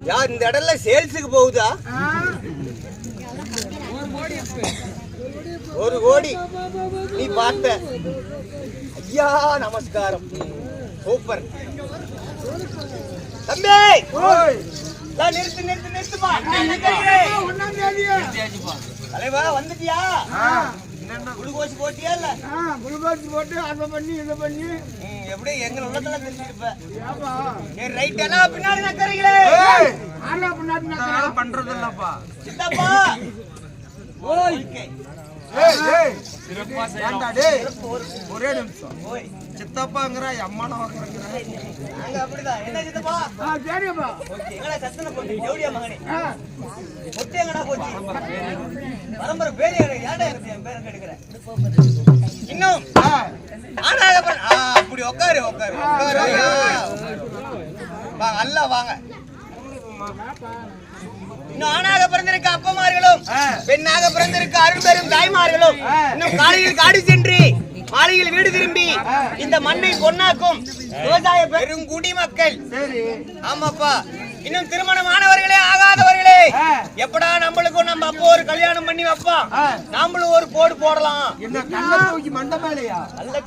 யார் இந்த இடம்ல சேல்ஸுக்கு போகுதா? 1 கோடி நீ பார்த்த. ஐயா நமஸ்காரம், சூப்பர் தம்பி. நிறுத்து நிறுத்து நிறுத்துப்பா. தலைவா வந்துட்டியா? குளுக்கோஸ் போட்டியா? இல்ல குளுக்கோஸ் போட்டு அதை பண்ணி இதை பண்ணி எப்படி எங்க உள்ளத்துல தெரிஞ்சிருப்ப. ரைட் எல்லாம் பின்னாடி நக்கறீங்களே. பண்றது இல்லப்பா சித்தப்பா. ஒரே நிமிஷம் சித்தப்பாங்கிற அம்மான அப்படிதான். என்ன சித்தப்பா? பரம்பரை பேரு எடுக்கிறேன். இன்னும் அப்படி உட்காரு உட்காரு வாங்க அல்ல வாங்க. இன்னும் ஆணாக பிறந்திருக்க அப்பமார்களும் பெண்ணாக பிறந்திருக்க அருள்பெரும் தாய்மார்களும் இன்னும் காலையில் காடு சென்று மாலையில் வீடு திரும்பி இந்த மண்ணை பொன்னாக்கும் விவசாய பெரும் குடிமக்கள். ஆமாப்பா. இன்னும் திருமணமானவர்களே ஆகாதவர்களே, எப்படா நம்மளுக்கும் நம்ம அப்போ ஒரு கல்யாணம் பண்ணி வைப்போம், நாமளும் ஒரு போடு போடலாம். கல்ல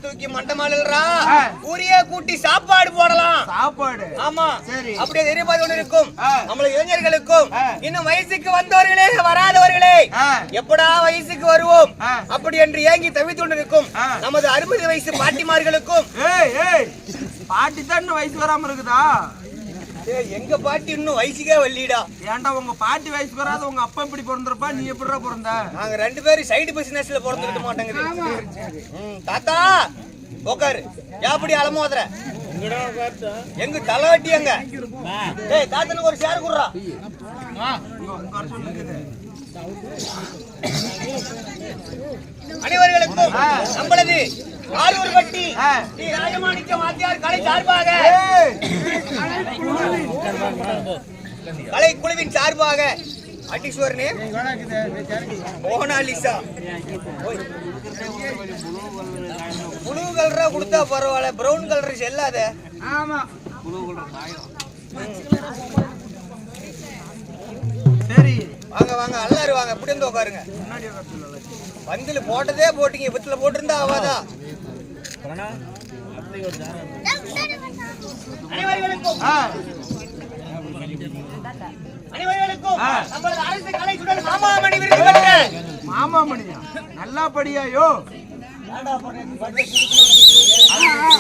தூக்கி மண்ட மேலா ஊரிய கூட்டி சாப்பாடு போடலாம். சாப்பாடு ஆமா அப்படியே எதிர்பார்த்து கொண்டு இருக்கும் நம்மளுக்கு இளைஞர்களுக்கும். இன்னும் வயசுக்கு வந்தவர்களே வராதவர்களே, எப்படா வயசுக்கு வருவோம் அப்படி என்று ஏங்கி தவித்து கொண்டு இருக்கும் நமது 60 வயசு பாட்டிமார்களுக்கும். பாட்டி தான் வயசு வராம இருக்குதா? எங்க பாட்டி இன்னும் வயசுக்கே வள்ளிடா. ஏன்டா உங்க பாட்டி வயசு வராத உங்க அப்பா இப்படி பிறந்திருப்பா, நீ எப்படிடா பிறந்த? நாங்க 2 பேரும் சைடு பிசினஸ்ல பிறந்துக்க மாட்டேங்குது. தாத்தா உக்காரு. எப்படி அலமோதுற? எங்க தலைவட்டி எங்க? ஏய் தாத்தனுக்கு ஒரு சேர் குடுறா. அனைவர்களுக்கும் நம்மளது ஆரூர்பட்டி ஸ்ரீ ராஜமாணிக்க வாத்தியார் கலை சார்பாக கலை குழுவின் சார்பாக அட்டீஸ்வரனே மோனாலிசா ப்ளூ கலரா கொடுத்தா பரவாயில்ல, பிரவுன் கலர் செல்லாத. ஆமா சரி வாங்க வாங்க எல்லாரும் வாங்க. இப்படி வந்து உட்காருங்க. பந்தில போட்டதே போட்டீங்க, வித்துல போட்டிருந்தா ஆவாதா? அனைவர்களுக்கும் நம்மளது அரசு கலை சுடர் மாமாமணி விருது பெற்ற மாமாமணியா நல்லா படியாயோ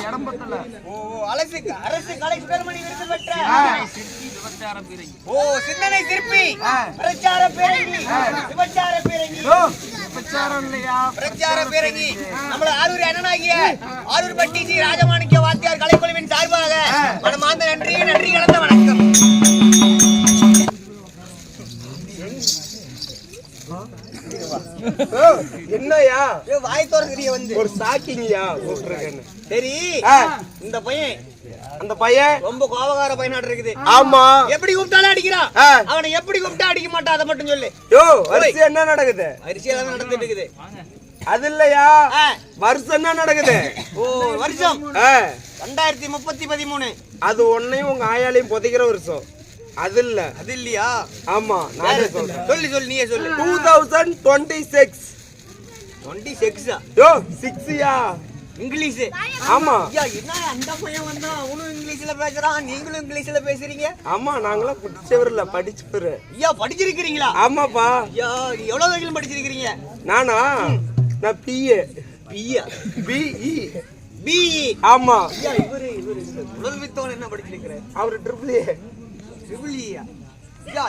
இடம்பத்துல அரசு கலை சுடர்மணி விருது பெற்ற சிந்தனை சிற்பி பிரச்சார பேரங்கி விபச்சார பேரங்கி பிரச்சாரம் இல்லையா பிரச்சார பேரங்கி நம்மள ஆரூர் அண்ணனாகிய ஆரூர்பட்டி ஸ்ரீ ராஜமாணிக்க வாத்தியார் கலைக்குழுவின் சார்பாக மனமார்ந்த நன்றி நன்றி கலந்த வணக்கம். என்னையா வாய் தோறங்கறிய வந்து ஒரு சாக்கிங்கயா போட்டுருக்கேன்னு. சரி இந்த பையன் அந்த பையன் ரொம்ப கோபக்கார பையனாட்டு இருக்குது. ஆமா எப்படி கூப்பிட்டாலும் அடிக்கிறான். அவனை எப்படி கூப்பிட்டா அடிக்க மாட்டான் அதை மட்டும் சொல்லு. யோ அரிசி என்ன நடக்குது? அரிசி எல்லாம் நடந்துட்டு இருக்குது. அது இல்லையா வருஷம் என்ன நடக்குது? ஓ வருஷம் 2033. அது ஒன்னையும் உங்க ஆயாலையும் புதைக்கிற வருஷம். அது இல்ல அது இல்லையா? ஆமா நான் சொல்றேன். சொல்லி சொல்லி நீயே சொல்லு. 2026. 26 யோ 6யா இங்கிலீஷ். ஆமா என்ன அந்த பையன் வந்தா அவனும் இங்கிலீஷ்ல பேசுறான், நீங்களும் இங்கிலீஷ்ல பேசுறீங்க. ஆமா நாங்களும் படிச்சவர்ல படிச்சுரு. ஐயா படிச்சிருக்கீங்களா? ஆமாப்பா. ஐயா எவ்வளவு வரைக்கும் படிச்சிருக்கீங்க? நானா நான் பிஏ பிஇ. ஆமா ஐயா இவரு உடல் வித்தவன் என்ன படிச்சிருக்காரு? அவரு ட்ரிபிள் ஏ.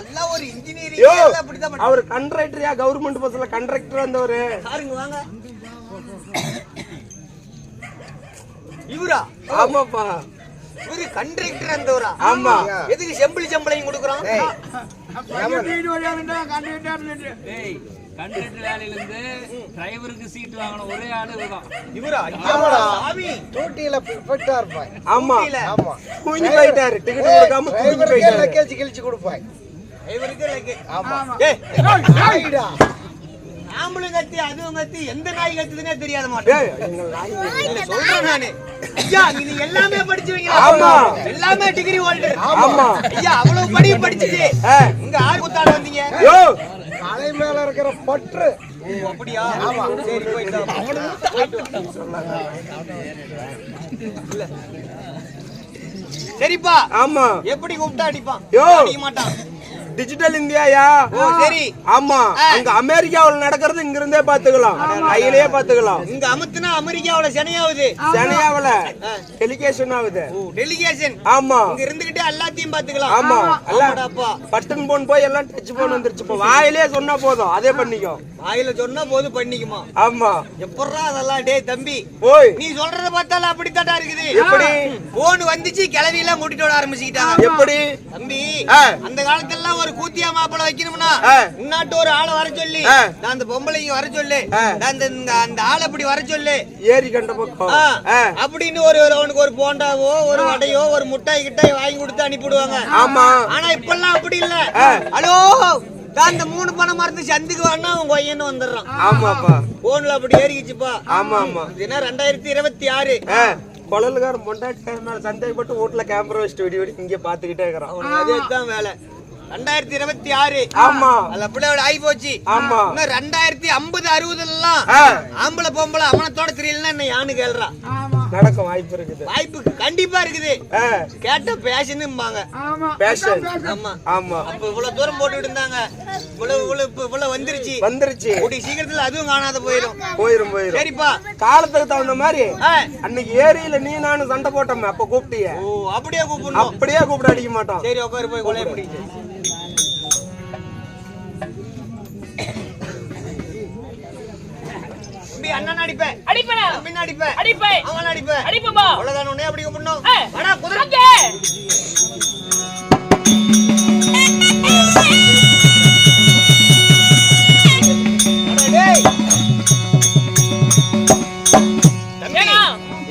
எல்லாம் ஒரு இன்ஜினியரிங் அப்படிதான். அவர் கண்ட்ராக்டரியா கவர்மெண்ட் பஸ்ல கண்ட்ராக்டர் வந்தவரு. பாருங்க வாங்க இவரா? ஆமாப்பா இவரு கண்ட்ராக்டர் வந்தவரா? ஆமா. எதுக்கு செம்பிளையும் கொடுக்குறான்? கண்டக்டர் வேலையில இருந்து டிரைவருக்கு சீட் வாங்கின ஒரே ஆளு இதுதான். இவரா? சாமி டூட்டில பெர்ஃபெக்ட்டா இருப்பாய். ஆமா ஆமா தூங்கி போயிட்டாரு. டிக்கெட் கொடுக்காம தூங்கி போயிட்டாரு. லக்கேஜ் கிழிச்சு கொடுப்பாய். இவருக்கு லக்கேஜ். ஆமா ஏய் ஆம்பளும் கத்தி அதுவும் கத்தி எந்த நாய் கத்துதுன்னே தெரியாத மாட்டேன் சொல்றேன் நானு. ஐயா நீங்க எல்லாமே படிச்சுவீங்க. எல்லாமே டிகிரி ஹோல்டர். ஐயா அவ்வளவு படி படிச்சுட்டு இங்க ஆறு குத்தாட வந்தீங்க. மலை மேல இருக்கிற பற்று. அப்படியா? சரி போயிட்டு சரிப்பா. ஆமா எப்படி கூப்பிட்டா அடிப்பான்? யோ. அடிக்க மாட்டான். டிஜிட்டல் இந்தியாயா? ஓ சரி. ஆமா அங்க அமெரிக்காவுல நடக்கிறது இங்க இருந்தே பாத்துக்கலாம், கையிலேயே பாத்துக்கலாம். இங்க அமுத்துனா அமெரிக்காவுல சனையாவுது, சனையாவுல டெலிகேஷன் ஆகுது. டெலிகேஷன். ஆமா இங்க இருந்துகிட்டே எல்லாத்தையும் பாத்துக்கலாம். ஆமா எல்லாம் அப்பா பட்டன் போன் போய் எல்லாம் டச் போன் வந்துருச்சு. இப்போ வாயிலே சொன்னா போதும் அதே பண்ணிக்கும். வாயில சொன்னா போது பண்ணிக்குமா? ஆமா எப்பறா அதெல்லாம்? டேய் தம்பி ஓய் நீ சொல்றத பார்த்தால அப்படித்தாடா இருக்குது. எப்படி போன் வந்துச்சு கிளவி எல்லாம் மூட்டிட்டு வர ஆரம்பிச்சிட்டாங்க. எப்படி தம்பி அந்த காலத்துல எல்லாம் ஒரு கூத்தியா மாப்பிள வைக்கணும்னா முன்னாட்டு ஒரு ஆளை வர சொல்லி அந்த பொம்பளைங்க வர சொல்லு, அந்த ஆளை அப்படி வர சொல்லு, ஏரி கண்ட பக்கம் அப்படின்னு ஒரு அவனுக்கு ஒரு போண்டாவோ ஒரு வடையோ ஒரு முட்டாய் கிட்டாய் வாங்கி கொடுத்து அனுப்பிடுவாங்க. ஆமா ஆனா இப்பெல்லாம் அப்படி இல்ல. ஹலோ அந்த 3 பணம் மறந்து சந்துக்கு வானா அவன் கொய்யன்னு வந்துடுறான். ஆமாப்பா போன்ல அப்படி ஏறிக்கிச்சுப்பா. ஆமா ஆமா இதுனா 2026 குழலுக்காரன் பொண்டாட்டி மேல சந்தேகப்பட்டு வீட்டுல கேமரா வச்சுட்டு வெடி வெடி இங்க பாத்துக்கிட்டே இருக்கிறான். அவனுக்கு அதேதான் வேலை. 2026 ஆமா அல்ல பிள்ளையோட ஆகி போச்சு. ஆமா 2050 60 எல்லாம் ஆம்பளை பொம்பளை அவனத்தோட தெரியலன்னா என்ன யானு கேள்றான். நடக்க வாய்ப்பு இருக்குது, வாய்ப்பு கண்டிப்பா இருக்குது. கேட்ட பேஷனும்பாங்க. பேஷன். ஆமா ஆமா அப்ப இவ்வளவு தூரம் போட்டுட்டு இருந்தாங்க, இவ்வளவு வந்துருச்சு. கூடிய சீக்கிரத்துல அதுவும் காணாத போயிடும். போயிரும் சரிப்பா காலத்துக்கு தகுந்த மாதிரி அன்னைக்கு ஏரியில நீ நானும் சண்டை போட்டோமே அப்ப கூப்பிட்டிய. ஓ அப்படியே கூப்பிடணும். அப்படியே கூப்பிட அடிக்க மாட்டோம். சரி உட்காரு போய் கொலைய முடிச்சு. அண்ணன் அடிப்பேன், அடிப்பேன், தம்பி அடிப்பேன், அடிப்பேன், அவன் அடிப்பேன், அடிப்பேன்பா. அவ்வளவுதான். உடனே அப்படி கூப்பிடணும். அடா குதிரை.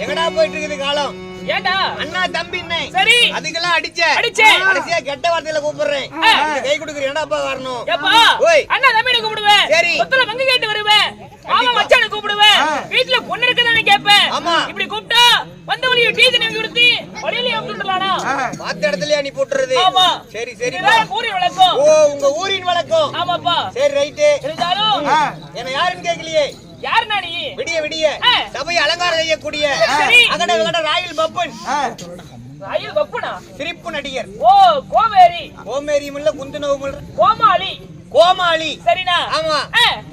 எங்கடா போயிட்டு இருக்குது காலம்? ஏண்டா அண்ணா தம்பி சரி அதுக்கெல்லாம் அடிச்சே கடைசியா கெட்ட வார்த்தையில கூப்பிடுறேன். கை கொடுக்குறேன். என்னப்பா வரணும்? அண்ணா தம்பி கூப்பிடுவேன். சரி சொத்துல வங்க கேட்டு வருவேன். மாமா மச்சான கூப்பிடுவேன். வீட்டுல பொண்ணு இருக்குதானே கேட்பேன். இப்படி கூப்பிட்டா வந்த வழியை டீ தண்ணி கொடுத்து வழியிலேயே வந்துடலானா? பார்த்த இடத்துல அனுப்பி போட்டுறது. சரி சரி ஊரின் வழக்கம். ஓ உங்க ஊரின் வழக்கம். ஆமாப்பா. சரி ரைட்டு. இருந்தாலும் என்ன யாருன்னு கேட்கலையே. யார் நானி? விடிய விடிய சபை அலங்காரம் செய்யக்கூடிய அகட விகட ராயல் பப்பன். ராயல் பப்பனா? சிரிப்பு நடிகர். ஓ கோமேரி. கோமேரி முல்ல குந்துனவு முல்ல கோமாளி. கோமாளி. சரினா? ஆமா.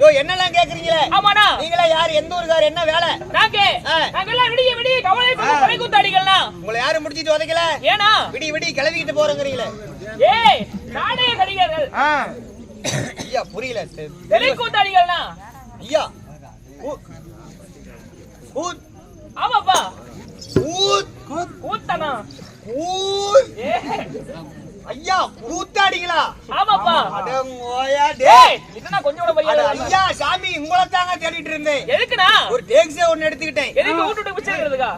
யோ என்னலாம் கேக்குறீங்களே? ஆமாடா. நீங்களா யார்? எந்த ஊர்கார்? என்ன வேலை? நாங்கெல்லாம் விடிய விடிய கவலை கொலை கூத்தாடிகளா. உங்களை யாரும் முடிச்சிட்டு வதைக்கல? ஏனா விடிய விடிய கிளவிக்கிட்டு போறங்கறீங்களே. ஏய் நாடக நடிகர்கள். ஐயா புரியல. கொலை கூத்தாடிகளா. ஐயா ஆமாப்பா. கூத்தனா? ஐயா கூத்தாடிங்களா? ஆமாப்பா. அடங்கோயா டேய். இதனா கொஞ்சம் கூட மரியாதை. ஐயா சாமி உங்களை தாங்க தேடிட்டு இருந்தேன். எதுக்குடா? ஒரு டாக்ஸி ஒன்னு எடுத்துக்கிட்டேன். எதுக்கு ஊட்டுட்டு பிச்சைக்கிறதுக்கா?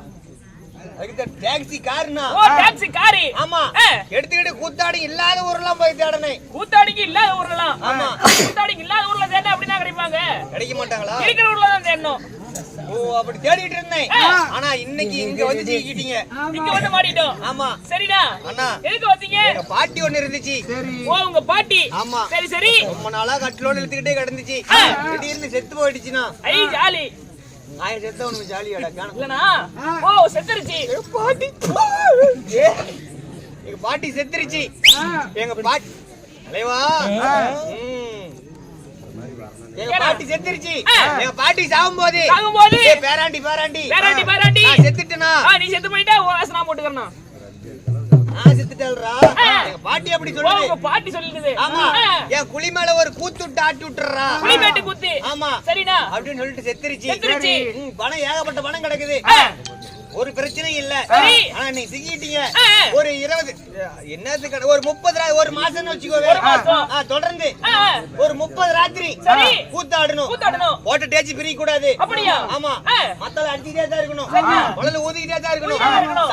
அதுக்கு டாக்ஸி கார்னா? ஓ டாக்ஸி காரி. ஆமா. எடுத்துக்கிட்டு கூத்தாடி இல்லாத ஊர்லாம் போய் தேடனே. கூத்தாடிக்கு இல்லாத ஊர்லாம்? ஆமா. கூத்தாடிக்கு இல்லாத ஊர்ல தேட அப்படினா கிடைப்பாங்க? கிடைக்க மாட்டாங்களா? இருக்கிற ஊர்ல தான் தேடணும். ஓ அப்படி தேடிட்டு இருந்தேன். ஆனா இன்னைக்கு இங்க வந்து ஜீக்கிட்டீங்க. இங்க வந்து மாட்டிட்டோம். ஆமா. சரிடா. அண்ணா எதுக்கு வந்தீங்க? எங்க பாட்டி ஒன்னு இருந்துச்சு. ஓ உங்க பாட்டி. ஆமா. சரி சரி. ரொம்ப நாளா கட்டிலோட இழுத்துக்கிட்டே கிடந்துச்சு. திடீர்னு செத்து போயிடுச்சுனா. ஐ ஜாலி. நான் செத்தவனுக்கு ஜாலியாடா காணோம். இல்லனா? ஓ செத்துருச்சு. பாட்டி. எங்க பாட்டி செத்துருச்சு. எங்க பாட்டி அலைவா. எங்க பாட்டி செத்துருச்சு. எங்க பாட்டி சாகும்போது பேராண்டி செத்துட்டனா? நீ செத்து போயிட்டா வாசனா போட்டுக்கறனா? நான் செத்துட்டேல்ரா. எங்க பாட்டி அப்படி சொல்லுது. உங்க பாட்டி சொல்லுது. ஆமா. என் குழி மேல ஒரு கூத்து விட்டு ஆட்டி விட்டுறா. குழி மேட்டு கூத்து. ஆமா. சரிடா. அப்படினு சொல்லிட்டு செத்துருச்சு. பணம் ஏகப்பட்ட பணம் கிடக்குது. ஒரு பிரச்சனை இல்ல. ஆனா நீ சிக்கிட்டீங்க. ஒரு 20 என்னத்துக்கு ஒரு 30 ஒரு மாசம் வச்சுக்கோவே. தொடர்ந்து ஒரு 30 ராத்திரி கூத்தாடணும். போட்ட டேஜ் பிரிக்க கூடாது. அப்படியா? ஆமா. மத்தல அடிச்சிட்டே தான் இருக்கணும். உடல ஊதிக்கிட்டே தான் இருக்கணும்.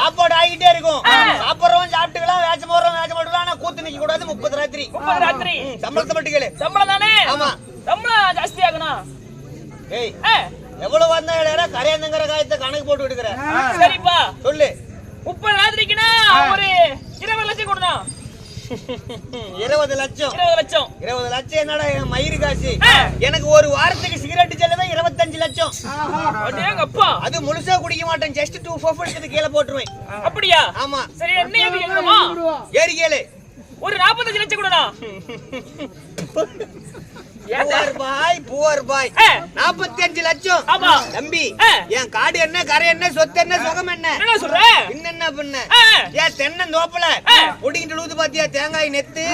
சாப்பாடு ஆகிட்டே இருக்கும். சாப்பிடுறோம் சாப்பிட்டுக்கலாம், வேஷம் போடுறோம் வேஷம் போட்டுக்கலாம். ஆனா கூத்து நிக்க கூடாது. 30 ராத்திரி. 30 ராத்திரி. சம்பளத்தை மட்டும் கேளு. சம்பளம் தானே? ஆமா. சம்பளம் ஜாஸ்தி ஆகணும். ஏய் எவ்வளவு வந்தா இடையில கரையாந்தங்கிற காயத்தை கணக்கு போட்டு விடுக்கிற. சரிப்பா சொல்லு. 30 ராத்திரிக்குனா ஒரு 20 லட்சம் கொடுணும். 20 லட்சம். 20 லட்சம். 20 லட்சம் என்னடா என் மயிறு காசு? எனக்கு ஒரு வாரத்துக்கு சிகரெட் செலவே 25 லட்சம். அப்பா அது முழுசா குடிக்க மாட்டேன். ஜஸ்ட் 2 பஃப் எடுத்து கீழே போட்டுருவேன். அப்படியா? ஆமா. சரி என்ன ஏறி கேட்கணுமா? ஏறி கேளு. ஒரு 45 லட்சம் கொடுடா. புவர் பாய் 45 லட்சம். ஆமா தம்பி என் காடு என்ன, கரை என்ன, சொத்து என்ன, சுகம் என்ன? என்ன சொல்ற? என்ன பண்ண ஏன் தென்னந்தோப்புல புடிங்கிட்டு லூது பாத்தியா தேங்காய் நெத்து?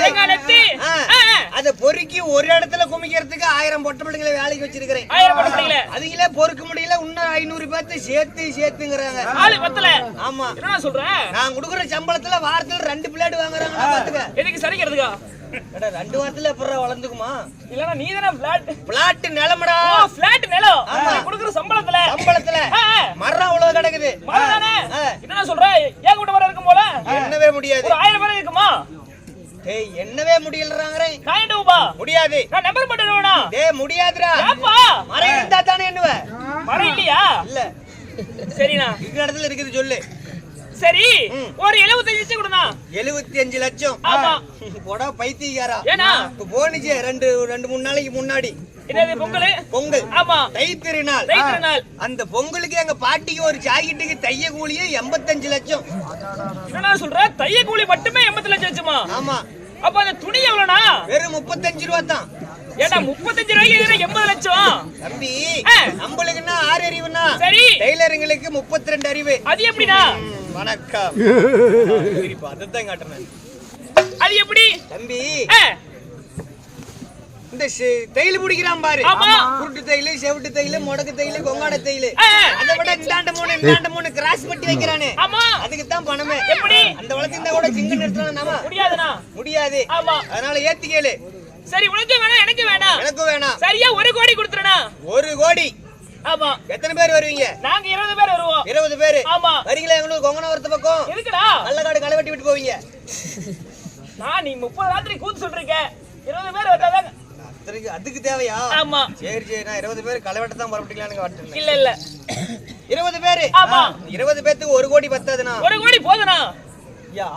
அத பொறுக்கி ஒரு இடத்துல குமிக்கிறதுக்கு 1000 பொட்டை பிள்ளைங்களை வேலைக்கு வச்சிருக்கிறேன். 1000 பொட்டை பிள்ளைங்கள அதுங்களே பொறுக்க முடியல. இன்னும் 500 பேர்த்து சேர்த்துங்கிறாங்க. ஆளு பத்தல. ஆமா. என்ன சொல்ற? நான் குடுக்குற சம்பளத்துல வாரத்துல 2 பிளேட் வாங்குறாங்க. பாத்துக்க. எதுக்கு சரிக்கிறதுக்கா? 2 வாரத்துல எப்பறம் வளர்ந்துக்குமா? இல்லனா நீதானே பிளாட் நிலமடா. பிளாட் நிலம். நீ குடுக்குற சம்பளத்துல மரம் அவ்வளவு கிடக்குது. மரம் தானே. என்ன சொல்ற? ஏன் கூட வர இருக்கும் போல என்னவே முடியாது. ஒரு 1000 பேர் இருக்குமா? டேய் என்னவே முடியலறாங்கறே. காயண்டூபா முடியாது. நான் நம்பர் பண்றேனா? டேய் முடியாதுடா. ஏப்பா மரம் இருந்தா தானே என்னவே? மரம் இல்லையா? இல்ல. சரினா இந்த இடத்துல இருக்குது சொல்லு. சரி ஒரு 75 லட்சம் கொடுனா. 75 லட்சம். ஆமா. போடா பைத்தியக்காரா. ஏனா போனிச்சே 2-3 நாளைக்கு முன்னாடி. என்னது பொங்கல்? ஆமா. தை திருநாள். அந்த பொங்கலுக்கு எங்க பாட்டிக்கு ஒரு ஜாக்கெட்டுக்கு தைய கூலியே 85 லட்சம். என்ன சொல்ற? தைய கூலி மட்டுமே 80 லட்சம் ஆச்சுமா? ஆமா. அப்ப அந்த துணி எவ்வளவுனா? வெறும் 35 ரூபாய் தான். ஏடா 35 ரூபாய்க்கு 80 லட்சம். தம்பி நம்மளுக்குன்னா 6 அறிவுனா சரி டெய்லருங்களுக்கு 32 அறிவு. அது எப்படிடா? வணக்கம். சரிப்பா அதத்தான் காட்டுறேன். அது எப்படி தம்பி? இந்த தையல் பிடிக்கிறான் பாரு. குருட்டு தையல், செவிட்டு தையல், முடக்கு தையல், கொங்காட தையல். அதை விட இந்தாண்ட மூணு கிராஸ் பட்டி வைக்கிறானே. அதுக்கு தான் பணமே. எப்படி? அந்த வளர்த்திருந்தா கூட சிங்க நிறுத்தணும். முடியாதுண்ணா. முடியாது. அதனால ஏத்தி கேளு. சரி உனக்கு வேணாம் எனக்கு வேணாம். எனக்கு வேணாம். சரியா 1 கோடி கொடுத்துறேனா? 1 கோடி. ஆமா. எத்தனை பேர் வருவீங்க? நாங்க 20 பேர் வருவோம். 20 பேர். ஆமா. வரீங்களா எங்களுக்கு கொங்கனவரத்து பக்கம்? எதுக்குடா? நல்லகாடு களை வெட்டி விட்டு போவீங்க. நான் நீ 30 ராத்திரி கூத்து சொல்றீங்க. 20 பேர் வந்தாதான் அதுக்கு தேவையா? ஆமா. சரி நான் 20 பேர் களை வெட்ட தான் பரப்பிட்டீங்களான்னு காட்டுறேன். இல்ல 20 பேர். ஆமா. 20 பேருக்கு 1 கோடி பத்தாதுனா? 1 கோடி போதுனா?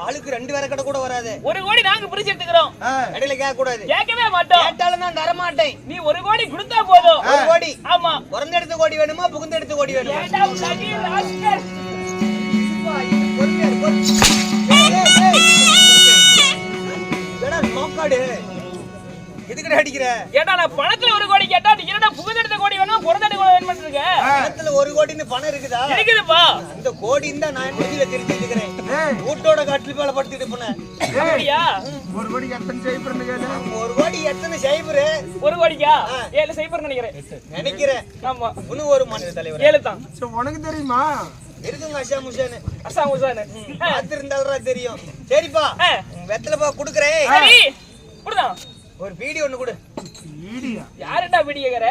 ஆளுக்கு 2 வேற கடை கூட வராது. 1 கோடி நாங்க பிரிச்சு எடுத்துக்கிறோம். இடையில கேட்க கூடாது. கேட்கவே மாட்டோம். கேட்டாலும் நான் தர மாட்டேன். நீ 1 கோடி கொடுத்தா போதும். 1 கோடி. ஆமா. பிறந்த எடுத்த கோடி வேணுமா புகுந்த எடுத்த கோடி வேணுமா? ஏடா உலகி ராஸ்கல். ஏடா மோக்காடு எதுக்கு அடிக்கிற? ஏடா நான் பணத்துல 1 கோடி கேட்டா நீ என்னடா புகுந்த எடுத்த கோடி வேணுமா புறந்த எடுத்த கோடி வேணும்னு இருக்க? பணத்துல 1 கோடின்னு பணம் இருக்குதா? இருக்குதுப்பா. அந்த கோடி தான் நான் முடியல திருப்பி இருக்கிறேன். ஊட்டோட காட்டுல மேல படுத்துட்டு போனேன். அப்படியா? 1 கோடிக்கு எத்தனை சைபர்னு கேளு. 1 கோடி எத்தனை சைபர்? 1 கோடிக்கா? 7 சைபர் நினைக்கிறேன். ஆமா. இன்னும் ஒரு மாநில தலைவர் 7 தான். உனக்கு தெரியுமா? இருக்குங்க அசாம் ஹுசேன். அசாம் ஹுசேன் பாத்திருந்தாலா தெரியும். சரிப்பா வெத்தலைப்பா குடுக்குறேன். சரி குடுடா. ஒரு பீடி ஒண்ணு கொடு. பீடியா? யாரடா பீடி கேக்குற?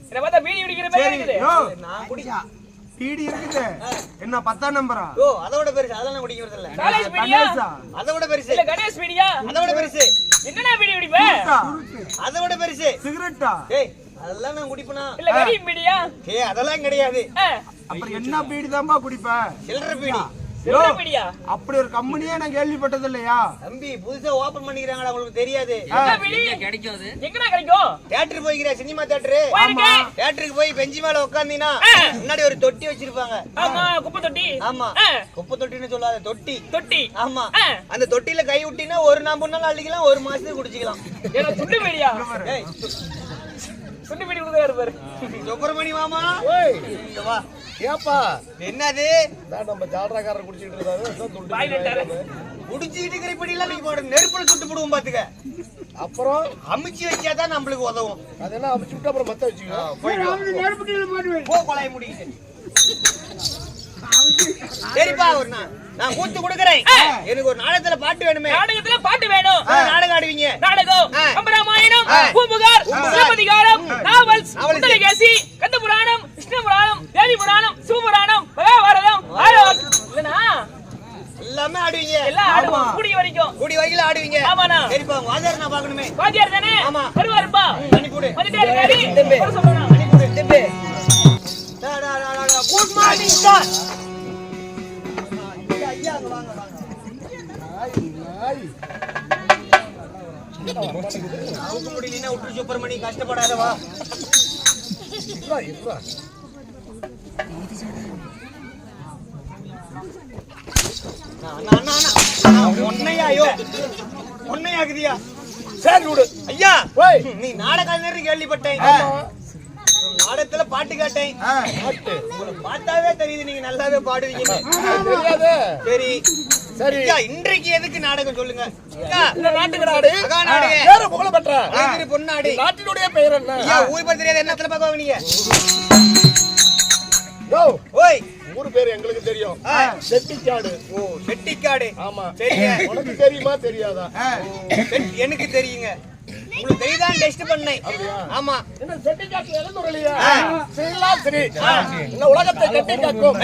என்ன பார்த்தா பீடி குடிக்கிற மாதிரி இருக்குது. நான் குடிச்சா பீடி இருக்குது. என்ன 10ஆம் நம்பரா? அதோட பெருசு. அதெல்லாம் குடிக்கிறது இல்ல. காலேஜ் பீடியா? அதோட பெருசு. இல்ல கணேஷ் பீடியா? அதோட பெருசு. என்னடா பீடி குடிப்ப? அதோட பெருசு. சிகரெட்டா? ஏய் அதெல்லாம் நான் குடிப்பேனா? இல்ல கரீம் பீடியா? அதெல்லாம் கிடையாது. அப்புறம் என்ன பீடி தான்பா குடிப்ப? சில்லற பீடி. சில்லற பீடியா? அப்படி ஒரு கம்பெனியே நான் கேள்விப்பட்டது இல்லையா? தம்பி புதுசா ஓபன் பண்ணிக்கிறாங்கடா உங்களுக்கு தெரியாது. என்ன பீடி கிடைக்கும் அது? எங்கடா கிடைக்கும்? தியேட்டர் போய்க்கிற சினிமா தியேட்டர். ஆமா. தியேட்டருக்கு போய் பெஞ்ச் மேல உட்கார்ந்தீனா முன்னாடி ஒரு தொட்டி வச்சிருப்பாங்க. ஆமா குப்பை தொட்டி. ஆமா. குப்பை தொட்டின்னு சொல்லாத தொட்டி. தொட்டி. ஆமா. அந்த தொட்டில கை விட்டினா ஒரு நாள் நாள் அள்ளிக்கலாம் 1 மாசத்துக்கு குடிச்சிக்கலாம். ஏன்னா துண்டு பீடியா? ஏய் துண்டு பீடி குடுக்குறாரு பாரு. சுப்பிரமணி மாமா. இங்க வா. ஏப்பா என்னது? நம்ம ஜால்ராக்காரர் குடிச்சிட்டு இருக்காரு. பாய்லட்டாரு. குடிச்சிட்டு இருக்கிற இப்படி எல்லாம் நீ போடு நெருப்புல சுட்டு போடுவோம் பாத்துக்க. அப்புறம் அமிச்சி வச்சாதான் நம்மளுக்கு உதவும். அதெல்லாம் அமிச்சு விட்டு அப்புறம் மத்த வச்சுக்கோ. போ கொலைய முடிக்கிட்டு. சரிப்பா ஒரு நான் கூத்து கொடுக்கறேன். எனக்கு ஒரு நாடகத்துல பாட்டு வேணுமே. நாடகத்துல பாட்டு வேணும். நாடகம் ஆடுவீங்க? நாடகம் கம்பராமாயணம், பூம்புகார், சிலப்பதிகாரம், நாவல்ஸ், குண்டலகேசி, கந்த புராணம், விஷ்ணு புராணம், தேவி புராணம், சிவபுராணம், மகாபாரதம், இல்லனா எல்லாமே ஆடுவீங்க. எல்லாம் ஆடுவோம் கூடி வரைக்கும். கூடி வரைக்கும் ஆடுவீங்க. ஆமாண்ணா. சரிப்பா வாதர் நான் பார்க்கணுமே. வாத்தியார் தானே? ஆமா. வருவாருப்பா. அனுப்பி விடு. வந்துட்டே இருக்காரு. தம்பி. வர சொல்றேன். அனுப்பி விடு, தம்பி. Good morning sir. ஐயா அங்க வாங்க வாங்க. அவங்க முடியலன்னா விட்டு சுப்பிரமணி கஷ்டப்படாதவா. ஒன்னையாகுதியா சரி விடு ஐயா. போய் நீ நாடகம் கேள்விப்பட்டேன். நாடகத்துல பாட்டு கேட்டேன். உங்களுக்கு பார்த்தாவே தெரியுது நீங்க நல்லாவே பாடுவீங்க. தெரியாது. சரி சரி ஐயா, இன்றைக்கு எதுக்கு நாடகம் சொல்லுங்க. இந்த நாட்டுக்கு நாடு நாடகம் பேரு புகழ பெற்ற அழகிரி பொன்னாடி. நாட்டினுடைய பெயர் என்ன? ஐயா ஊர் பேர் தெரியாது, என்னத்துல பார்க்க நீங்க? யோ, ஓய் ஊர் பேரு எங்களுக்கு தெரியும். செட்டிக்காடு. ஓ செட்டிக்காடு. ஆமா சரிங்க. உனக்கு தெரியுமா தெரியாதா? எனக்கு தெரியுங்க. உங்களுக்கு தெரியுதான் டெஸ்ட் பண்ணேன். ஆமா. என்ன செட்டிக்காட்டுல எழுந்துறலையா? ஸ்ரீலா ஸ்ரீ இந்த உலகத்தை கட்டி காக்கும்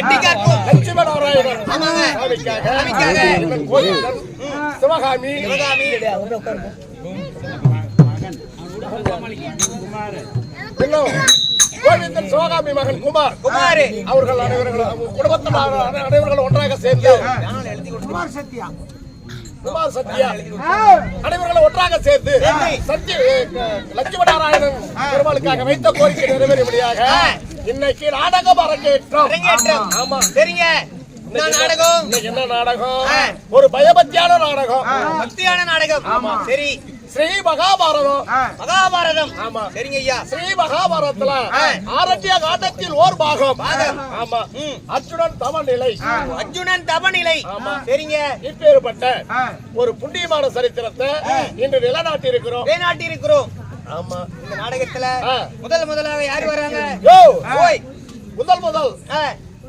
லட்சுமி நாராயணன். ஆமாங்க. சாமிக்காக இந்த கோயில் சிவகாமி இன்னும் கோவிந்தன் சிவகாமி மகன் குமார் அவர்கள் அனைவர்களும் குடும்பத்தில் அனைவர்களும் ஒன்றாக சேர்ந்து குமார் சத்யா அனைவர்களும் ஒன்றாக சேர்ந்து சத்ய லட்சுமி நாராயணன் பெருமாளுக்காக வைத்த கோரிக்கை நிறைவேறும்படியாக இன்னைக்கு நாடகம் அரங்கேற்றம். ஆமா சரிங்க. நாடகம் என்ன நாடகம்? ஒரு பயபக்தியான நாடகம், பக்தியான நாடகம். ஆமா சரி. ஸ்ரீ மகாபாரதம். மகாபாரதம். ஆமா சரிங்க ஐயா. ஸ்ரீ மகாபாரதத்துல ஆரண்ய காண்டத்தில் ஓர் பாகம். ஆமா அர்ஜுனன் தவநிலை. அர்ஜுனன் தவநிலை. சரிங்க. இப்பேற்பட்ட ஒரு புண்ணியமான சரித்திரத்தை இன்று நிலநாட்டி இருக்கிறோம். ஆமா இந்த நாடகத்துல முதலாக யார் வராங்க? ஓய் முதல்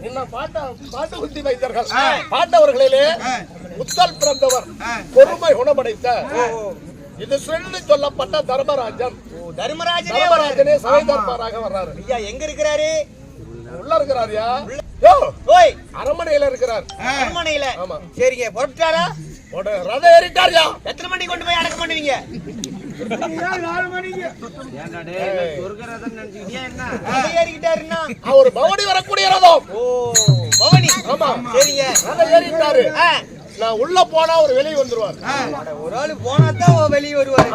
இன்னும் பாட்டு குத்தி வைத்தார்கள். பாண்டவர்களிலே முதல் பிறந்தவர் பொறுமை குணமடைத்த இது சொல்லி சொல்லப்பட்ட தர்மராஜனே சபை தர்மராக வர்றாரு. ஐயா எங்க இருக்கிறாரு? உள்ள இருக்கிறாரியா? ஓய் அரண்மனையில இருக்கிறார். அரண்மனையில. ஆமா சரிங்க. புறப்பட்டாரா? ரதம் ஏறிட்டாரியா? எத்தனை மணிக்கு கொண்டு போய் அடக்கம் பண்ணுவீங்க? 4 மணிக்கு. ஏறிக்கிட்டாருன்னா அவர் பவனி வரக்கூடிய ரதம். ஓ பவனி. ஆமா சரிங்க. ரதம் ஏறிட்டாரு. நான் உள்ள போனா ஒரு வெளியே வந்துருவார். ஒரு ஆளு போனா தான் வெளியே வருவாரு.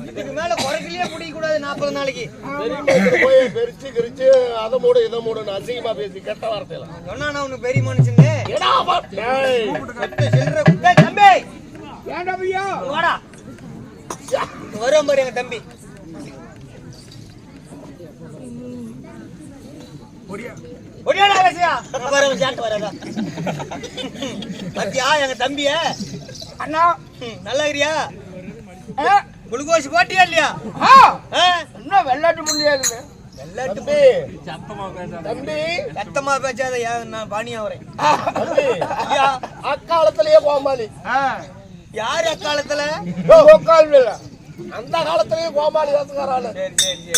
இதுக்கு மேல குறைக்கலையே குடிக்க கூடாது 40 நாளைக்கு. போய் பெருச்சு கிரிச்சு அதை மூடு இதை மூடு அசிங்கமா பேசி கெட்ட வார்த்தையில சொன்னா நான் உனக்கு பெரிய மனுஷன்னு தம்பி வாடா வரும் பாரு எங்க தம்பி. எங்க தம்பிய அண்ணா நல்லா இருக்கியா? குளுக்கோஸ் போட்டியா இல்லையா? இன்னும் வெள்ளாட்டு முடியாது. சத்தமா பேசாத நான் பாணியா வரேன். அக்காலத்திலேயே கோமாளி. யாரு அக்காலத்துல? அந்த காலத்திலேயே கோமாளி தாத்துக்காராளு.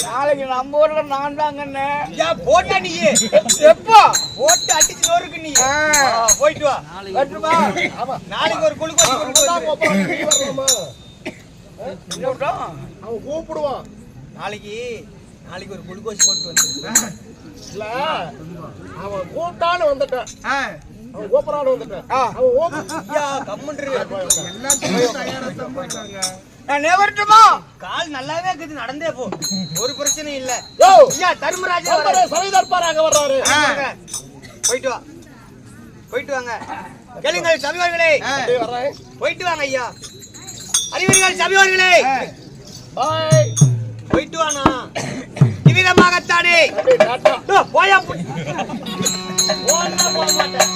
நாளைக்கு நம்ம ஊர்ல நான் தாங்க போட்ட நீ எப்போ போட்டு அடிச்சு நோருக்கு நீ போயிட்டு வா. நாளைக்கு ஒரு குளுக்கோஸ் அவன் கூப்பிடுவான். நாளைக்கு ஒரு குளுக்கோஸ் போட்டு வந்து இல்ல அவன் கூப்பிட்டான்னு வந்துட்டான். அவன் கூப்பிடான்னு வந்துட்டான். கால் நல்லாவே இருக்குது, நடந்தே போ, ஒரு பிரச்சனை இல்ல. தர்மராஜ சபைதர்பாராக வர்றாரு. போயிட்டு வா, போயிட்டு வாங்க. கேளுங்கள் சபைவார்களே, போயிட்டு வாங்க ஐயா. அறிவீர்கள் சபைவார்களே, போயிட்டு வானா. இவ்விதமாகத்தானே போயா போக மாட்டேன்.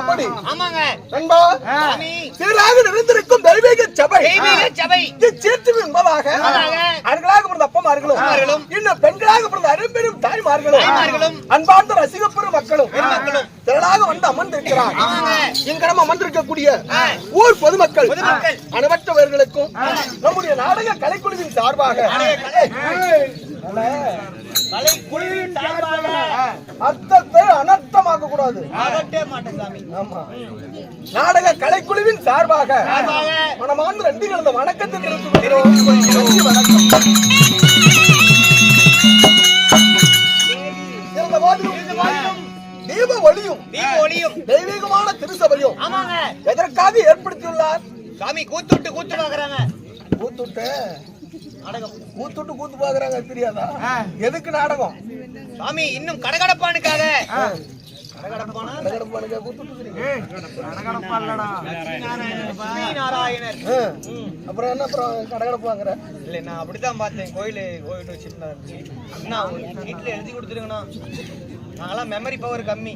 அப்படி ஆமாங்க நண்பா சாமி சீராக நிறைந்திருக்கும் தெய்வீக சபை தெய்வீக சபை சீர்த்து என்பதாக ஆண்களாக பிறந்த அப்பமார்களும் இன்னும் பெண்களாக பிறந்த அரும்பெரும் தாய்மார்களும் அன்பார்ந்த ரசிகப்பெரும் மக்களும் திரளாக வந்து அமர்ந்திருக்கிறார். இங்கனம் அமர்ந்திருக்கக்கூடிய ஊர் பொதுமக்கள் அனைவற்றவர்களுக்கும் நம்முடைய நாடக கலைக்குழுவின் சார்பாக அர்த்தத்தை அனர்த்தமாக்க கூடாது. ஆமா, நாடக கலைக்குழுவின் சார்பாக மனமார்ந்த நன்றி கலந்த வணக்கத்தை தெரிவித்துக் வணக்கம். தீப ஒளியும் தெய்வீகமான திருசபையும் எதற்காக ஏற்படுத்தியுள்ளார் சாமி? கூத்துட்டு கூத்து பாக்குறாங்க. கூத்துட்டு கூத்து பாக்குறாங்க தெரியாதா? எதுக்கு நாடகம் சாமி? இன்னும் கடகடப்பானுக்காக. அப்புறம் என்ன கடகடப்பாங்கிற? இல்ல நான் அப்படித்தான் பார்த்தேன். கோயிலு வீட்டுல எழுதி கொடுத்துருங்கண்ணா. நாங்களாம் மெமரி பவர் கம்மி.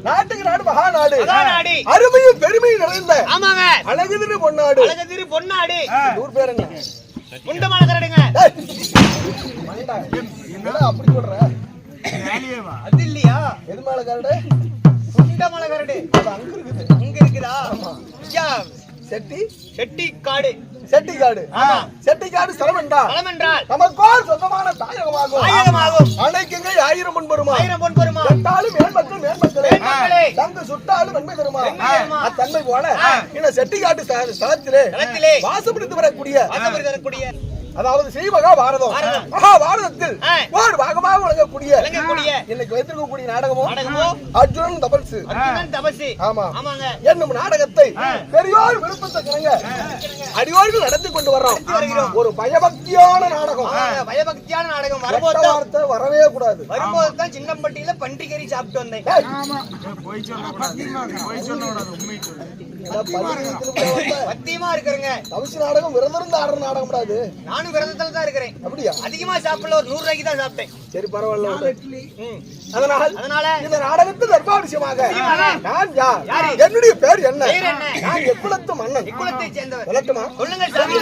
நாட்டுக்கு நாடு மகா நாடு, நாடு அருமையும் பெருமையும் நிறைந்த ஆமாங்க அழகுதிரு பொன்னாடு. அழகுதிரு பொன்னாடு. ஊர் பேருங்க குண்டமான கரடுங்க. அப்படி சொல்ற அது இல்லையா? எது மேல கரடு? குண்டமான கரடு அங்க இருக்குது. அங்க இருக்குதா? செட்டிக்காடு. செட்டிக்காடு ஸ்தலம் என்றால் நமக்கோர் சொந்தமான தாயகமாகும். அணைக்குங்க 1000 பொன் பெறுமா. எட்டாலும் மேன்மக்களே தங்கு சுட்டாலும் நன்மை தருமா. அத்தன்மை போல இந்த செட்டிக்காட்டு ஸ்தலத்திலே வாசப்படுத்தி வரக்கூடிய அதாவது ஸ்ரீ மகாபாரதம் மகாபாரதத்தில் ஒரு பாகமாக விளங்கக்கூடிய இன்னைக்கு வைத்திருக்கக்கூடிய நாடகமும் அர்ஜுனன் தபசு என்னும் நாடகத்தை பெரியோர் விருப்பத்தை கிணங்க அடியோர்கள் நடத்தி கொண்டு வர்றோம். ஒரு பயபக்தியான நாடகம். பயபக்தியான நாடகம் வார்த்தை வரவே கூடாது. வரும்போதுதான் சின்னம்பட்டியில பன்றிக்கறி சாப்பிட்டு வந்தேன். பத்தியமா இருக்கிறேங்க. தவசி நாடகம் விரதம் ஆடுற நாடகம் கூடாது. நானும் விரதத்துல தான் இருக்கிறேன். அப்படியா? அதிகமா சாப்பிடல, ஒரு 100 ரூபாய்க்கு தான் சாப்பிட்டேன். சரி பரவாயில்ல. அதனால இந்த நாடகத்தில் தர்பாபிஷேகமாக நான் யார்? என்னுடைய பேர் என்ன? நான் எக்குலத்து மன்னன். எக்குலத்தை சேர்ந்தவர். சொல்லட்டுமா? சொல்லுங்க சாமி.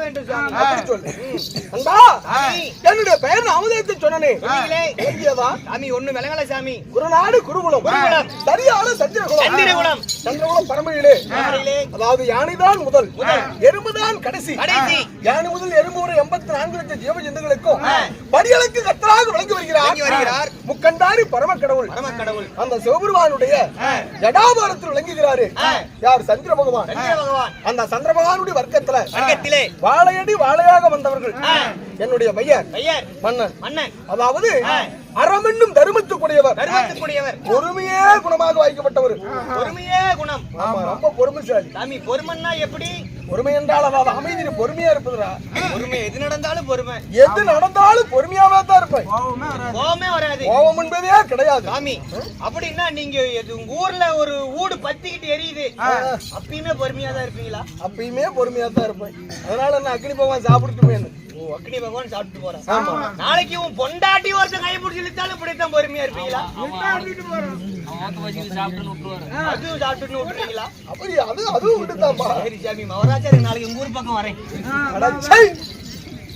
வேண்டும் சுவாமி. அப்படி சொல்லு. அன்பா, என்னுடைய பெயர் அமுதத்தை சொன்னனே. சொன்னீங்களே. தெரியாதா? சாமி ஒண்ணு விளங்கல சாமி. குருநாடு குருகுலம். குருகுலம். சரியான சந்திரகுலம். சந்திரகுலம். சந்திரகுலம் பரம்பரையிலே. பரம்பரையிலே. அதாவது யானைதான் முதல், எறும்புதான் கடைசி. கடைசி. யானை முதல் எறும்பு வரை 84 லட்சம் ஜீவ ஜந்துகளுக்கும் படிகளுக்கு கத்தராக விளங்கி வருகிறார். முக்கண்டாரி பரம கடவுள். பரம கடவுள். அந்த சிவபெருமானுடைய ஜடாபாரத்தில் விளங்குகிறாரு. யார்? சந்திர பகவான். சந்திர பகவான். அந்த சந்திர பகவானுடைய வர்க்கத்திலே வாழையடி வாழையாக வந்தவர்கள். என்னுடைய பெயர் மன்னன். மன்னன். அதாவது அறமென்னும் தர்மத்துக்குடையவர். தர்மத்துக்குடையவர். பொறுமையே குணமாக வாய்க்கப்பட்டவர். பொறுமையே குணம். ஆமா, ரொம்ப பொறுமைசாலி. சாமி பொறுமைன்னா எப்படி? பொறுமை என்றால் அதாவது அமைதியில பொறுமையா இருப்பதுடா. பொறுமை எது நடந்தாலும் பொறுமை. எது நடந்தாலும் பொறுமையாவே தான் இருப்பேன். கோவமே வராது. கோபம் என்பதே கிடையாது. சாமி அப்படின்னா நீங்க உங்க ஊர்ல ஒரு ஊடு பத்திக்கிட்டு எரியுது, அப்பயுமே பொறுமையா தான் இருப்பீங்களா? அப்பயுமே பொறுமையா தான் இருப்பேன். அதனால நான் அக்னி பகவான் சாப்பிட்டுமே. அக்னி பகவான் சாப்பிட்டு போறேன். ஆமா. நாளைக்கு உன் பொண்டாட்டி ஒருத்தன் கை பிடிச்சி இழுத்தாலும் இப்படித்தான் பொறுமையா இருப்பீங்களா? அதுவும் சாப்பிட்டுன்னு விட்டுறீங்களா? அப்படி அதுவும் விட்டுதான்பா. சரி சாமி, மகாராஜா நாளைக்கு உங்க ஊர் பக்கம் வரேன்.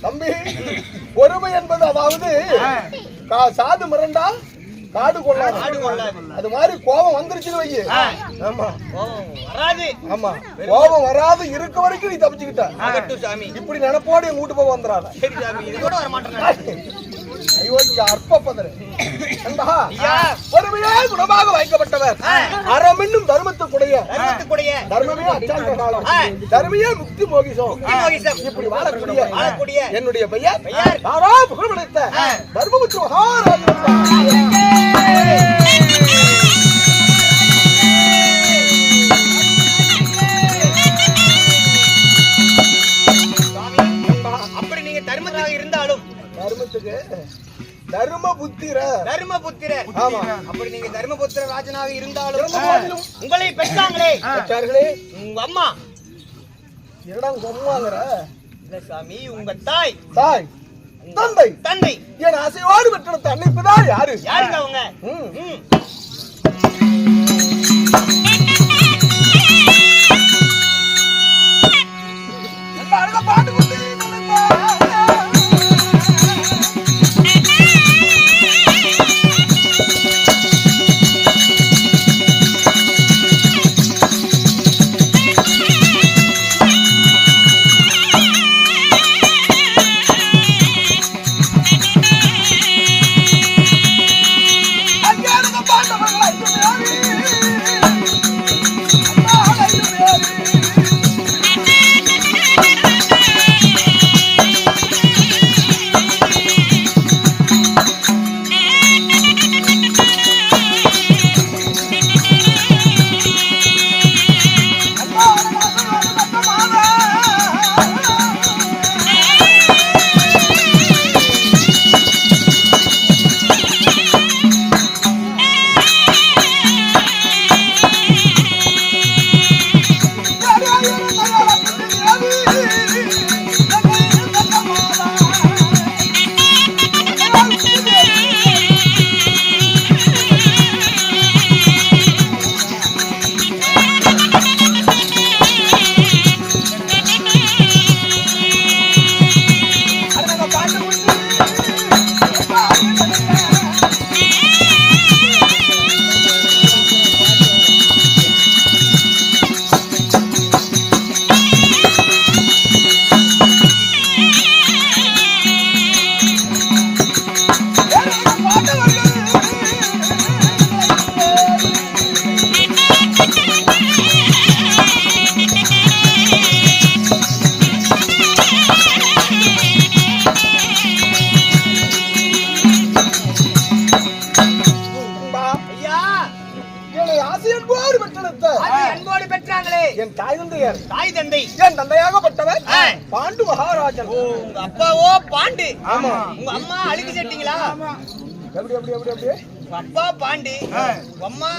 தம்பி, பொறுமை என்பது அதாவது சாது மிரண்டா காடு கொள்ளாது. அது மாதிரி கோபம் வந்துருச்சுன்னு வை. ஆமா, வராது. ஆமா, கோபம் வராது இருக்க வரைக்கும் நீ தப்பிச்சுக்கிட்ட. சாமி இப்படி நினைப்போடு என் வீட்டு போக வந்துடாத. சரி சாமி, இது கூட வர மாட்டேன். பொறுமையே குணமாக வைக்கப்பட்டவர். அறமென்னும் தர்மத்துக்குடைய. தர்மமே அச்சாந்த காலம். தர்மையே முக்தி மோகிசம். இப்படி வாழக்கூடிய என்னுடைய பெயர் யாரோ புகழ்படைத்த தர்மபுத்திர மகாராஜா. அப்படி நீங்க தர்மத்தாக இருந்தாலும் தர்மத்துக்கு தர்மபுத்திர. ஆமா, அப்படி நீங்க தர்மபுத்திர ராஜனாக இருந்தாலும் உங்களை பெற்றாங்களே உங்க அம்மா. என்னடா உங்க அம்மாங்கற? இல்ல சாமி, உங்க தாய் தந்தை என் ஆசையோடு பெற்றெடுத்த அன்னைக்குதான் யாருங்க அவங்க? பாட்டு கொடுத்து என் தாய் தந்தை என் தந்தையாகப்பட்டவர் பாண்டு மகாராஜன். உங்க அப்பாவோ பாண்டு? ஆமா. உங்க அம்மா அழுகு செட்டிங்களா? எப்படி எப்படி எப்படி எப்படி? அப்பா பாண்டு, அம்மா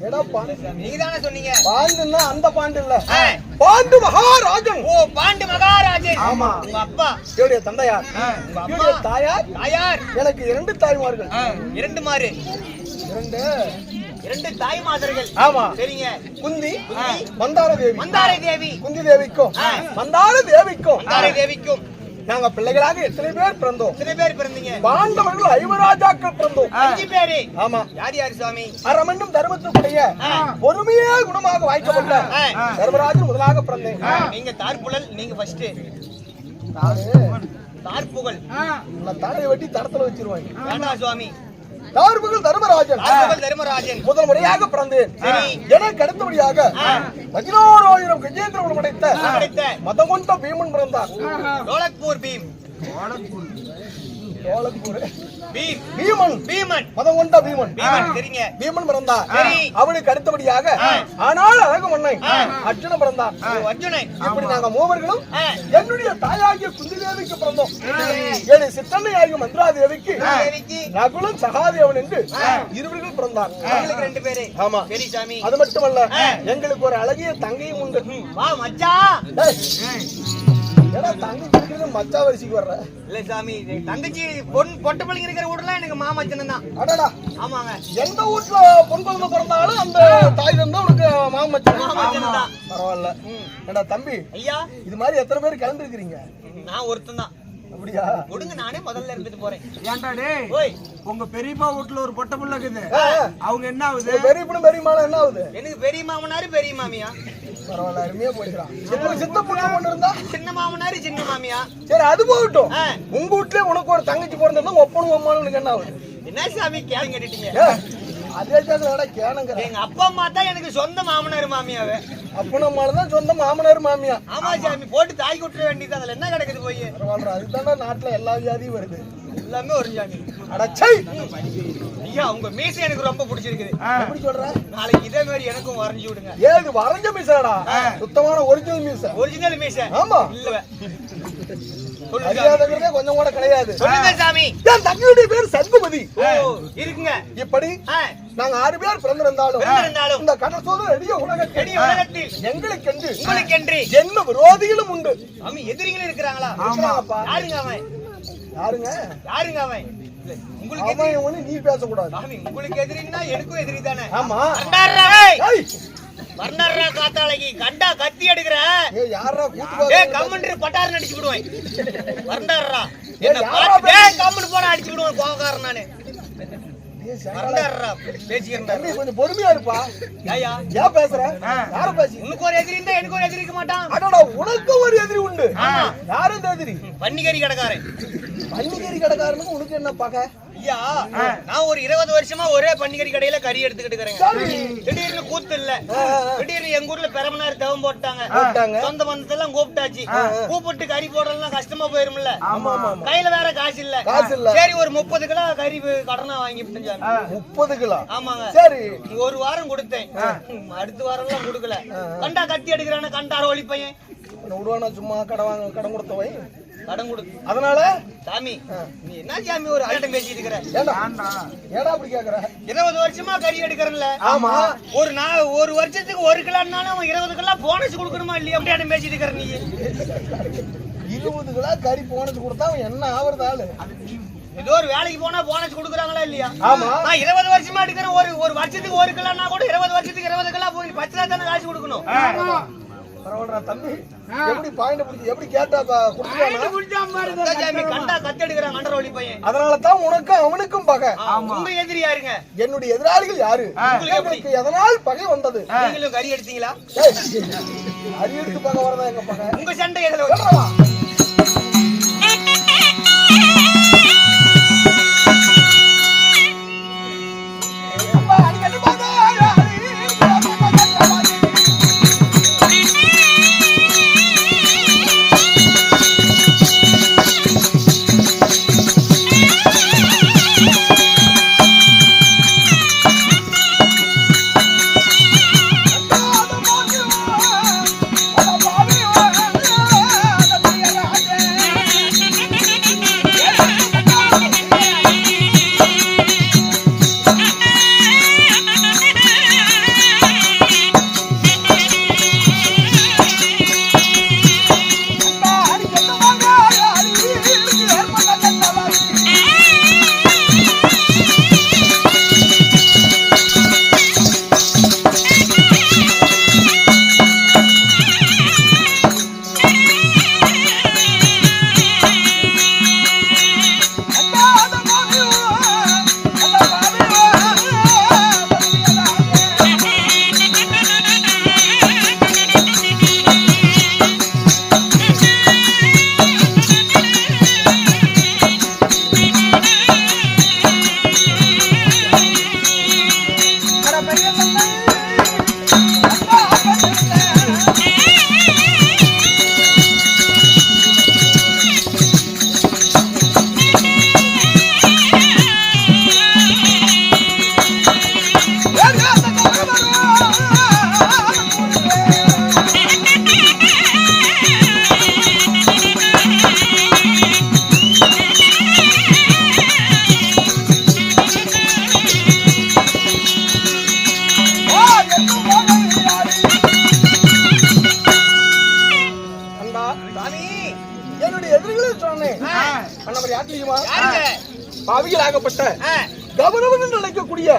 ஏடா பாண்டு? நீங்க தானே சொன்னீங்க. பாண்டுன்னா அந்த பாண்டு இல்ல, பாண்டு மகாராஜன். ஓ, பாண்டு மகாராஜன். ஆமா. உங்க அப்பா என்னுடைய தந்தையார். உங்க அம்மா தாயார். தாயார். எனக்கு 2 தாய்மார்கள். 2 மாறு. 2 2 தாய் மாதர்கள். ஆமா. சரிங்க. குந்தி மந்தார தேவி. மந்தாரை தேவி. குந்தி தேவிக்கும் மந்தார தேவிக்கும் மந்தாரை தேவிக்கும் நாங்க பிள்ளைகளாக எத்தனை பேர் பிறந்தோம்? எத்தனை பேர் பிறந்தீங்க? பாண்டவர்கள் 5 ராஜாக்கள் பிறந்தோம். 5 பேரு. ஆமா. யார் யார் சுவாமி? அறமண்டும் தர்மத்துக்குடைய பொறுமையே குணமாக வாய்க்கப்பட்ட தர்மராஜன் முதலாக பிறந்தேன். நீங்க தார்புழல், நீங்க ஃபர்ஸ்ட். தார்புகழ். நான் தலையை வெட்டி தடத்துல வச்சிருவாங்க. வேண்டாம் சுவாமி. தார்புகழ் தர்மராஜன். தர்மராஜன் முதல் முறையாக பிறந்தேன். எனக்கு அடுத்தபடியாக 11,000 கஜேந்திரன் படைத்த மதம் கொண்ட பீமன் பிறந்தார். டோலக்பூர் பீம். பீமன். பீமன். மதம் கொண்ட பீமன். சரிங்க. பீமன் பிறந்தார். சரி. அவனுக்கு அடுத்தபடியாக ஆனால் அழகு மன்னன் அர்ஜுனன் பிறந்தார். அர்ஜுனன். இப்படி நாங்க மூவர்களும் என்னுடைய தாயாகிய குந்திதேவிக்கு பிறந்தோம். என் சித்தன்னையாகிய மந்திராதேவிக்கு நகுலன் சகாதேவன் என்று இருவர்கள் பிறந்தார். 2 பேரு. ஆமா. சரி சாமி. அது மட்டுமல்ல, எங்களுக்கு ஒரு அழகிய தங்கையும் உண்டு. வா மச்சான். ஏன்னா தங்கச்சி மச்சா வரிசைக்கு வர்ற இல்ல சாமி, தங்கச்சி பொட்டு பிள்ளைங்க இருக்கிற வீடுலாம் எனக்கு மாமச்சன் தான். அடடா. ஆமாங்க. எந்த வீட்டுல பொன் குழந்தை பிறந்தாலும் அந்த தாய் தான் உனக்கு மாமச்சன். மாமச்சன் தான். பரவாயில்ல. ஏண்டா தம்பி, ஐயா இது மாதிரி எத்தனை பேர் கிளம்பிருக்கிறீங்க? நான் ஒருத்தன் தான். அப்படியா? கொடுங்க, நானே முதல்ல இருந்துட்டு போறேன். ஏன்டா டேய், ஓய், உங்க பெரியப்பா வீட்டுல ஒரு பொட்ட புள்ள இருக்குது, அவங்க என்ன ஆகுது? பெரியப்பனும் பெரியமாலும் என்ன ஆகுது? எனக்கு பெரிய மாமனாரு பெரிய மாமியா. பரவாயில்ல, அருமையா போயிடுறான். சித்த பொண்ணு ஒண்ணு இருந்தா சின்ன மாமனாரு சின்ன மாமியா. சரி, அது போகட்டும். உங்க வீட்டுல உனக்கு ஒரு தங்கச்சி பிறந்திருந்தா ஒப்பனும் அம்மானும் உனக்கு என்ன ஆகுது? என்ன சாமி கேளுங்க கேட்டீங்க? அதே கேளுங்க. எங்க அப்பா அம்மா தான் எனக்கு சொந்த மாமனார் மாமியாவே. அப்பனும் அம்மானு தான் சொந்த மாமனார் மாமியா. ஆமா சாமி, போட்டு தாய் குட்டுற வேண்டியது. அதுல என்ன கிடக்குது போய்? பரவாயில்ல, அதுதானே நாட்டுல எல்லா வியாதியும் வருது. எல்லாமே ஒரு சாமி. அடச்சை ஐயா, உங்க மீசை எனக்கு ரொம்ப பிடிச்சிருக்குது. எப்படி சொல்ற? நாளைக்கு இதே மாதிரி எனக்கும் வரைஞ்சு விடுங்க. ஏது வரைஞ்ச மீசடா? சுத்தமான ஒரிஜினல் மீசை. ஒரிஜினல் மீசை. ஆமா. இல்ல அறியாதவர்களே கொஞ்சம் கூட கிடையாது. சொல்லுங்க சாமி. என் தங்கையுடைய பேர் சண்முகதி. இருக்குங்க. இப்படி நாங்க 6 பேர் பிறந்திருந்தாலும் இந்த கடற்சோதனை நெடிய உலகத்தில் எங்களுக்கென்று உங்களுக்கென்று என்ன விரோதிகளும் உண்டு. சாமி, எதிரிகளும் இருக்கிறாங்களா? ஆமாப்பா. யாருங்க அவன்? யாருங்க அவன்? உங்களுக்கு அவன் நீ பேசக்கூடாது. சாமி, உங்களுக்கு எதிரின்னா எனக்கும் எதிரி தானே. ஆமா. வர்ணர்ரா காத்தாளைக்கு கண்டா கத்தி எடுக்கிற. யாரா கம்மன்று பட்டாரு அடிச்சு விடுவேன். வர்ணர்ரா என்ன பாத்து கம்மன்று போட அடிச்சு விடுவேன். கோவக்காரன் நானு. கொஞ்சம் பொறுமையா இருப்பா. ஏன் பேசுற? யார பேசி? உனக்கு ஒரு எதிரி இருந்தா எனக்கு ஒரு எதிரி இருக்க மாட்டான். அடடா, உனக்கு ஒரு எதிரி உண்டு. யாரு இந்த எதிரி? பன்னிகரி கடைக்காரன். பன்னிகரி கடைக்காரனுக்கு உனக்கு என்ன பாக்க? ஐயா, நான் ஒரு 20 வருஷமா ஒரே பன்னிகரி கடையில கறி எடுத்துக்கிட்டு இருக்கிறேன். திடீர்னு கூத்து இல்ல. திடீர்னு எங்க ஊர்ல பெரமனார் தேவம் போட்டாங்க. சொந்த பந்தத்தெல்லாம் கூப்பிட்டாச்சு. கூப்பிட்டு கறி போடுறதுலாம் கஷ்டமா போயிரும்ல. கையில வேற காசு இல்ல. சரி, ஒரு 30 கிலோ கறி கடனா வாங்கிட்டேன். 30 கிலோ? ஆமாங்க. சரி, ஒரு வாரம் கொடுத்தேன். அடுத்த வாரம் எல்லாம் கொடுக்கல. கண்டா கத்தி எடுக்கிறான கண்டார ஒளி பையன். சும்மா கடன் கொடுத்தவை கடன் கொடுத்து. அதனால சாமி, நீ என்ன சாமி ஒரு ஆட்டம் பேசிட்டு இருக்கிற? ஏடா அப்படி கேக்குற? 20 வருஷமா கறி எடுக்கிறேன்ல. ஆமா. ஒரு வருஷத்துக்கு 1 கிலோனாலும் 20 கிலோ போனஸ் கொடுக்கணுமா இல்லையா? அப்படி ஆட்டம் பேசிட்டு இருக்கிற நீ. 20 கிலோ கறி போனஸ் கொடுத்தா அவன் என்ன ஆவறது ஆளு? ஏதோ ஒரு வேலைக்கு போனா போனஸ் கொடுக்குறாங்களா இல்லையா? ஆமா. நான் 20 வருஷமா எடுக்கிறேன். ஒரு வருஷத்துக்கு 1 கிலோனா கூட 20 வருஷத்துக்கு 20 கிலோ போய் 10 ரூபா தானே காசு கொடுக்கணும். பரவாயில்ல தம்பி, எப்படி பாயிண்ட் பிடிச்சி எப்படி கேட்டா கண்டா கத்தி எடுக்கிறான் கண்டர ஒளி பையன். அதனால தான் உனக்கும் அவனுக்கும் பகை. உங்க எதிரி யாருங்க? என்னுடைய எதிராளிகள் யாரு? உங்களுக்கு எதனால் பகை வந்தது? நீங்களும் கறி எடுத்தீங்களா? கறி எடுத்து பகை வரதா எங்க பகை? உங்க சண்டை எதுல? என்னுடைய எதிரிகளை சொன்னேன் அண்ணவர் யார் தெரியுமா? யாருங்க? பாவிகளாகப்பட்ட கௌரவன் நினைக்கக்கூடிய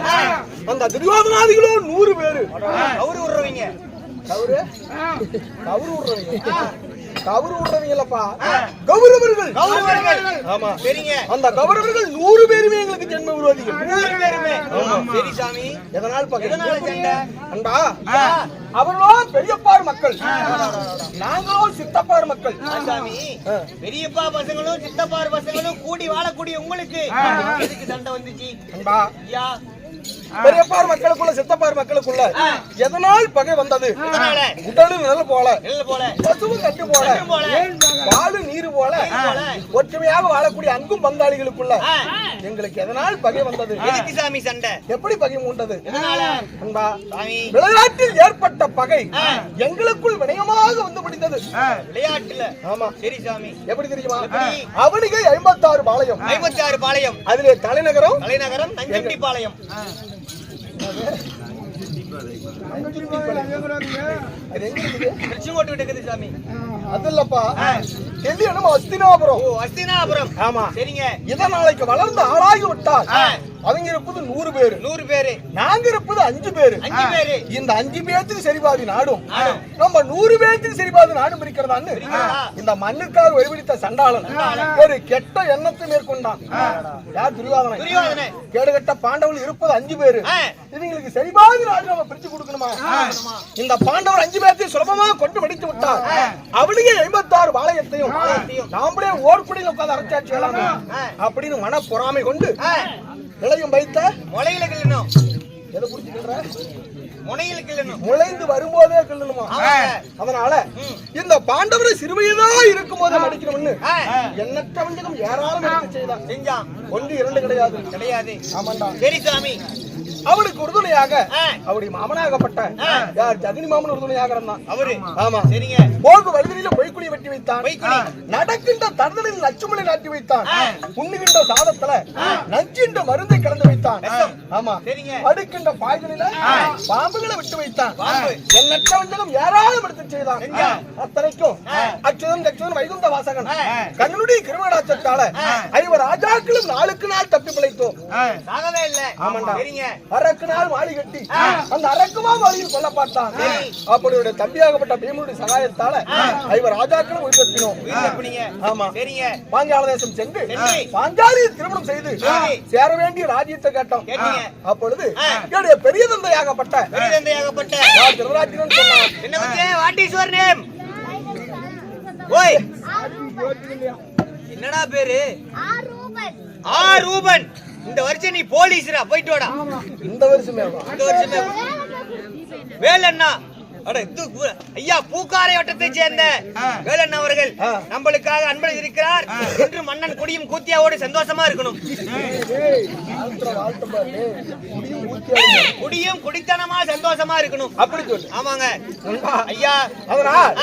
அந்த துரியோதனாதிகளோ 100 பேரு. அவரு விடுறவங்க கவுரு விடுறவங்களப்பா கௌரவர்கள். ஆமா சரிங்க. அந்த கௌரவர்கள் 100 பேருமே எங்களுக்கு ஜென்ம விரோதிகள். 100 பேருமே. சரி சாமி. எதனால் பகை? எதனால சண்டை? அண்டா அவர்களோ பெரியப்பார் மக்கள், நாங்களோ சித்தப்பார் மக்கள். சாமி, பெரியப்பா பசங்களும் சித்தப்பார் பசங்களும் கூடி வாழக்கூடிய உங்களுக்கு எதுக்கு சண்டை வந்துச்சு? அண்டா ஐயா, பெரியப்பார் மக்களுக்குள்ள சித்தப்பார் மக்களுக்குள்ள எதனால் பகை வந்தது? உடலு நிழல் போல, பசுவும் கட்டு போல, பாலு நீரு போல ஒற்றுமையாக வாழக்கூடிய அன்பும் பங்காளிகளுக்குள்ள எங்களுக்கு எதனால் பகை வந்தது? எதுக்கு சாமி சண்டை? எப்படி பகை மூண்டது? அன்பா, சாமி, விளையாட்டில் ஏற்பட்ட பகை எங்களுக்குள் வினயமாக வந்து பிடித்தது. விளையாட்டுல? ஆமா. சரி சாமி. எப்படி தெரியுமா? அவனிகை 56 பாளையம். 56 பாளையம். அதிலே தலைநகரம் நஞ்சண்டி பாளையம். அது எங்க இருக்குது? திருச்செங்கோட்டு இருக்குது சாமி. அது இல்லப்பா, டெல்லியனும் அஸ்தினாபுரம். ஓ, அஸ்தினாபுரம். ஆமா. சரிங்க. இத நாளைக்கு வளர்ந்து ஆளாகி விட்டால் அவங்க இருப்பது 100 பேரு. 100 பேரு. நாங்க இருப்பது 5 பேரு. 5 பேரு. இந்த 5 பேத்துக்கு சரிபாதி நாடும் நம்ம 100 பேத்துக்கு சரிபாதி நாடும் இருக்கிறதான்னு இந்த மண்ணுக்காக ஒளிபிடித்த சண்டாளன் ஒரு கெட்ட எண்ணத்தை மேற்கொண்டான். யார்? துரியோதனன். கேடுகட்ட பாண்டவர்கள் இருப்பது 5 பேரு. இவங்களுக்கு சரிபாதி நாடு நம்ம பிரிச்சு கொடுக்கணுமா? இந்த பாண்டவர் 5 பேர்த்தையும் சுலபமா கொண்டு முடித்து விட்டார். அவனுக்கு 56 பாளையத்தையும் நாமளே ஓர்படியில் உட்கார்ந்து அரசாட்சி அப்படின்னு மன பொறாமை கொண்டு இளையும் வைத்த முளையில கிள்ளணும். எதை புரிஞ்சுக்கிற? முனையில கிள்ளணும். முளைந்து வரும்போதே கிள்ளணுமா? அதனால இந்த பாண்டவரை சிறுவயதா இருக்கும் போது நடிக்கணும்னு எண்ணற்ற வஞ்சகம் ஏராளம் செய்தான். செஞ்சான். 1 2 கிடையாது. ஆமாண்டா. சரி சாமி. அவனுக்கு உறுதுணையாக அவருடைய மாமனாகப்பட்ட யார்? ஜதினி மாமன் உறுதுணையாக இருந்தான். அவரு. ஆமா. சரிங்க. போகு வழியில பொய்க்குழி வெட்டி வைத்தான். பொய்க்குழி. நடக்கின்ற தருதலில் நச்சுமலை நாட்டி வைத்தான். உண்ணுகின்ற சாதத்துல நஞ்சின்ற மருந்தை கலந்து வைத்தான். ஆமா. சரிங்க. படுக்கின்ற பாய்களில பாம்புகளை விட்டு வைத்தான். எண்ணற்ற வஞ்சகம் ஏராளம் எடுத்து செய்தான். அத்தனைக்கும் அச்சுதன் கச்சுதன் வைகுந்த வாசகன் கண்ணுடைய கிருமடாச்சத்தால 5 ராஜாக்களும் நாளுக்கு நாள் தப்பி பிழைத்தோம். சாகவே இல்ல. ஆமாண்டா. சரிங்க. அரக்கு நாள் மாளி கட்டி அந்த அரக்குமா மாளியில் கொல்லப்பட்டான். அப்படியுடைய தம்பியாகப்பட்ட பீமனுடைய சகாயத்தால 5 ராஜாக்களும் உயிர்த்தப்பினோம். ஆமா. சரிங்க. பாஞ்சால தேசம் சென்று பாஞ்சாலியை திருமணம் செய்து சேர வேண்டிய ராஜ்யத்தை கேட்டோம். அப்பொழுது என்னுடைய பெரிய தந்தையாகப்பட்ட திருதராட்டிரன் சொன்னார். என்ன பத்தி? What is your name? ஓய், என்னடா பேரு? ரூபன். இந்த வருஷம் நீ போலீஸ்ரா, போயிட்டு வாடா. இந்த வருஷமே வேலண்ணா. ஐயா, பூக்காரை வட்டத்தை சேர்ந்த வேலண்ணா அவர்கள் நம்மளுக்காக அன்பளித்து இருக்கிறார் என்று மன்னன் குடியும் கூத்தியாவோடு சந்தோஷமா இருக்கணும். குடியும் குடித்தனமா சந்தோஷமா இருக்கணும். அப்படி சொல்லு. ஆமாங்க ஐயா. அதனால்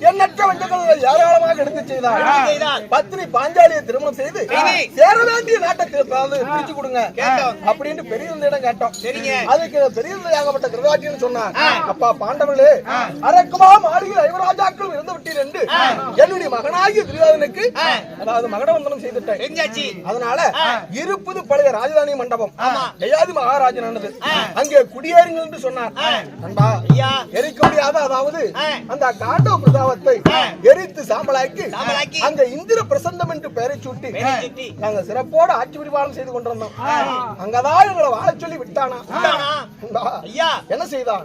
எண்ணற்ற வஞ்சகங்கள் ஏராளமாக எடுத்து செய்தார். பத்னி பாஞ்சாலியை திருமணம் செய்து சேர வேண்டிய நாட்டை பிரிச்சு கொடுங்க அப்படின்னு பெரிய தந்தையிடம் கேட்டோம். அதுக்கு பெரிய தந்தையாகப்பட்ட திருதராட்டிரன் சொன்னார். அப்பா பாண்டவர்கள் அரக்குமா மாளிகையில் 5 ராஜாக்கள் இருந்து விட்டீர் என்று என்னுடைய மகனாகிய துரியோதனுக்கு அதாவது மகடவந்தனம் செய்துட்டேன். அதனால இருப்பது பழைய ராஜதானி மண்டபம் ஜெயாதி மகாராஜனானது. அங்கே குடியேறுங்கள் என்று சொன்னார். நண்பா, எரிக்க முடியாத அதாவது அந்த காண்டவ பிரதாபத்தை எரித்து சாம்பலாக்கி அங்க இந்திர பிரசந்தம் என்று பெயரை சூட்டி நாங்க சிறப்போடு ஆட்சி பரிபாலனம் செய்து கொண்டிருந்தோம். அங்கதான் எங்களை வாழ சொல்லி விட்டானா? என்ன செய்தான்?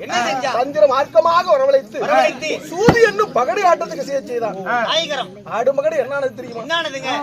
தந்திர மார்க்கமாக வரவழைத்து சூதி என்னும் பகடை ஆட்டத்துக்கு செய்தான். ஆடு மகடை என்னன்னு தெரியுமா? என்னதுங்க?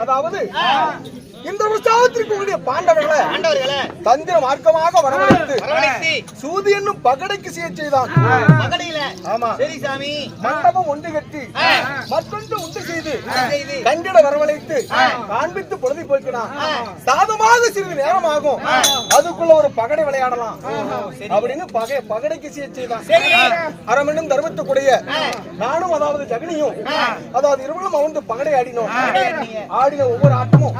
அதாவது இந்த உற்சாகத்திற்கு உடைய பாண்டவர்களை ஆண்டவர்களே தந்திர மார்க்கமாக வரவழைத்து வரவழைத்து சூது என்னும் பகடைக்கு செய்தான். மகடையில ஆமா. சரி சாமி மண்டபம் ஒன்று கட்டி மற்றொன்று உண்டு செய்து செய்து கண்டிட வரவழைத்து காண்பித்து பொழுது போய்க்கிறான். சாதமாக சிறிது நேரம் ஆகும், அதுக்குள்ள ஒரு பகடை விளையாடலாம் அப்படின்னு பகடைக்கு செய்தான். அரமனும் தர்மத்துக்குடைய நானும் அதாவது ஜெகனியும் அதாவது இருவரும் அமர்ந்து பகடை ஆடினோம். ஆடின ஒவ்வொரு ஆட்டமும்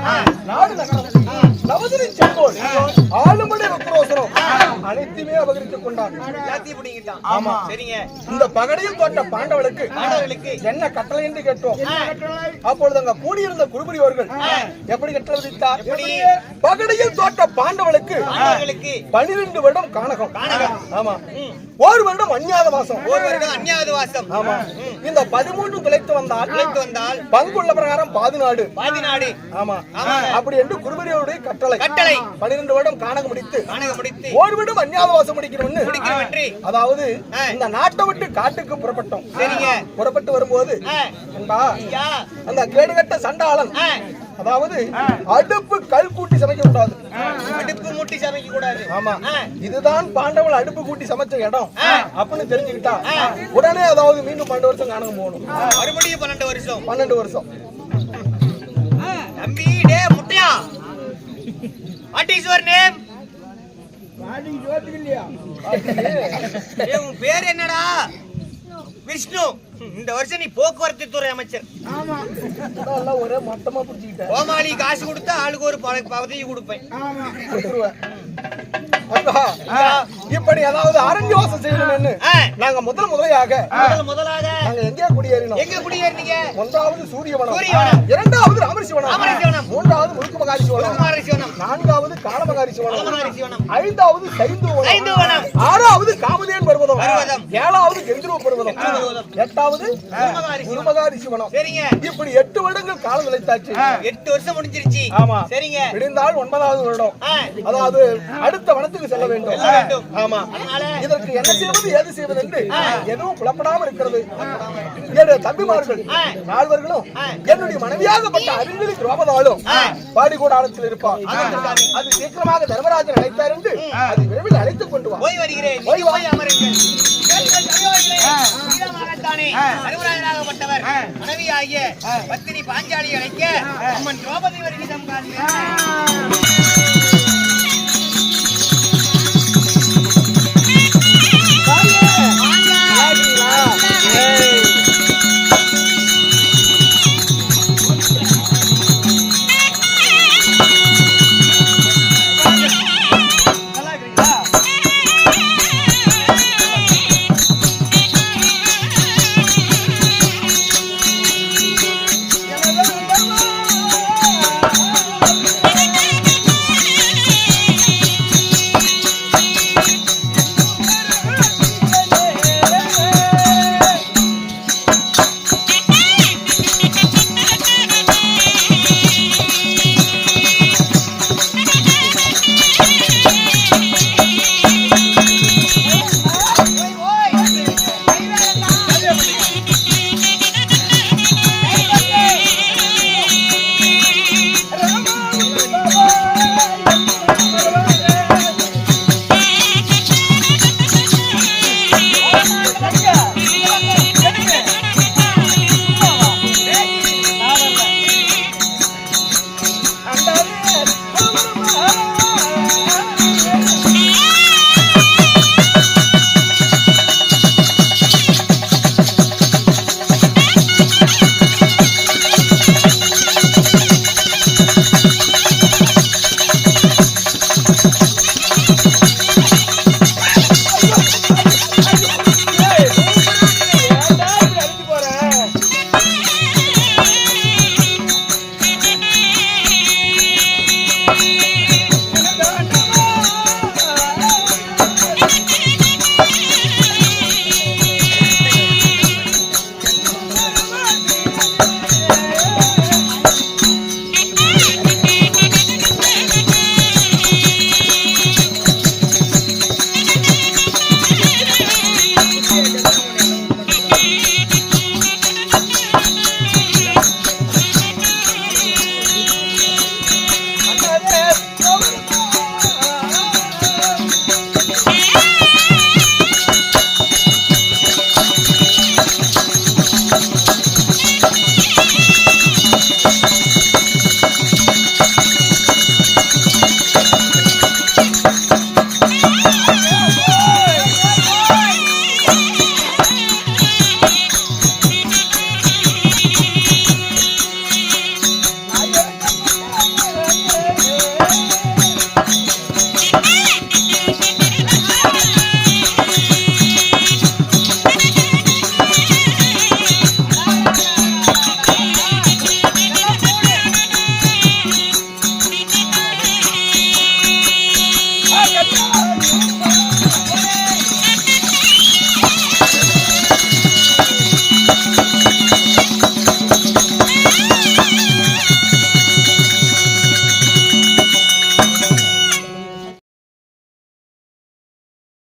நாடு நகரம் நவதிரி செங்கோல் ஆளுமடை வக்ரோசரம் அனைத்துமே அபகரித்துக் கொண்டார். எல்லாத்தையும் பிடிங்கிட்டான். ஆமா. சரிங்க. இந்த பகடையில் தோற்ற பாண்டவர்களுக்கு என்ன கட்டளை என்று கேட்டோம். அப்பொழுது அங்க கூடியிருந்த குருபுரி அவர்கள் எப்படி கட்டளை விதித்தார்? பகடையில் தோற்ற பாண்டவர்களுக்கு 12 வருடம் கானகம். ஆமா. ஒரு வருடம் அஞ்ஞாத வாசம். ஒரு வருடம் அஞ்ஞாத வாசம். ஆமா. இந்த 13 துளைத்து வந்தால் பங்குள்ள பிரகாரம் பாதிநாடு. ஆமா. அப்படி என்று குருபரியோட கட்டளை 12 வருடம் கானகம் முடித்து ஒரு வருடம் அஞ்ஞாத வாசம் முடிக்கணும்னு அதாவது இந்த நாட்டை விட்டு காட்டுக்கு புறப்பட்டோம். புறப்பட்டு வரும்போது அந்த கேடுகட்ட சண்டாளன் அதாவது அடுப்பு கல் கூட்டி சமைக்க கூடாது, அடுப்பு மூட்டி சமைக்க கூடாது. ஆமா. இதுதான் பாண்டவர்கள் அடுப்பு கூட்டி சமைச்ச இடம் அப்படின்னு தெரிஞ்சுக்கிட்டா உடனே அதாவது மீண்டும் 12 வருஷம் கானகம் போகணும். மறுபடியும் 12 வருஷம். தம்பி டே முட்டையா, வாட் இஸ் யுவர் நேம்? உன் பேர் என்னடா? விஷ்ணு. இந்த வருஷம் நீ போக்குவரத்து துறை அமைச்சர். ஒரே மொத்தமா புடிச்சுக்கிட்ட கோமாளி காசு கொடுத்தா ஆளுக்கு ஒரு பதவி கொடுப்பேன். இப்படி அதாவது அரண்யவாசம் செய்யணும்னு நாங்க முதலாக நாங்க எங்கே குடியேறினோம்? எங்க குடியேறினீங்க? ஒன்றாவது சூரியவனம், இரண்டாவது ராமரிஷிவனம், மூன்றாவது முழுக்கு மகாரிஷிவனம், நான்காவது காலமகாரிஷிவனம், ஐந்தாவது சைந்துவனம், ஆறாவது காமதேன் பர்வதம், ஏழாவது கெந்திரவ பர்வதம், எட்டாவது குருமகாரிஷிவனம். சரிங்க. இப்படி 8 வருடங்கள் காலம் நிலைத்தாச்சு. 8 வருஷம் முடிஞ்சிருச்சு. ஆமா. சரிங்க. விடிந்தால் 9வது வருடம் அதாவது அடுத்த வனத்துக்கு செல்ல வேண்டும். ஆமா. இதற்கு என்ன செய்வது ஏது செய்வது என்று எதுவும் புலப்படாமல் இருக்கிறது. என்னுடைய தம்பிமார்கள் 4 பேர்களும் என்னுடைய மனைவியாகப்பட்ட அறிவியலி துரோபதாலும் பாடிகோடாரத்தில் இருப்பார். அது சீக்கிரமாக தர்மராஜன் அழைத்தார் என்று அது விரைவில் அழைத்துக் கொண்டு வா. போய் வருகிறேன். போய் அமருங்கள். தர்மராஜனாகப்பட்டவர் மனைவியாகிய பத்தினி பாஞ்சாலி அழைக்க அம்மன் திரௌபதி வருகிறார்.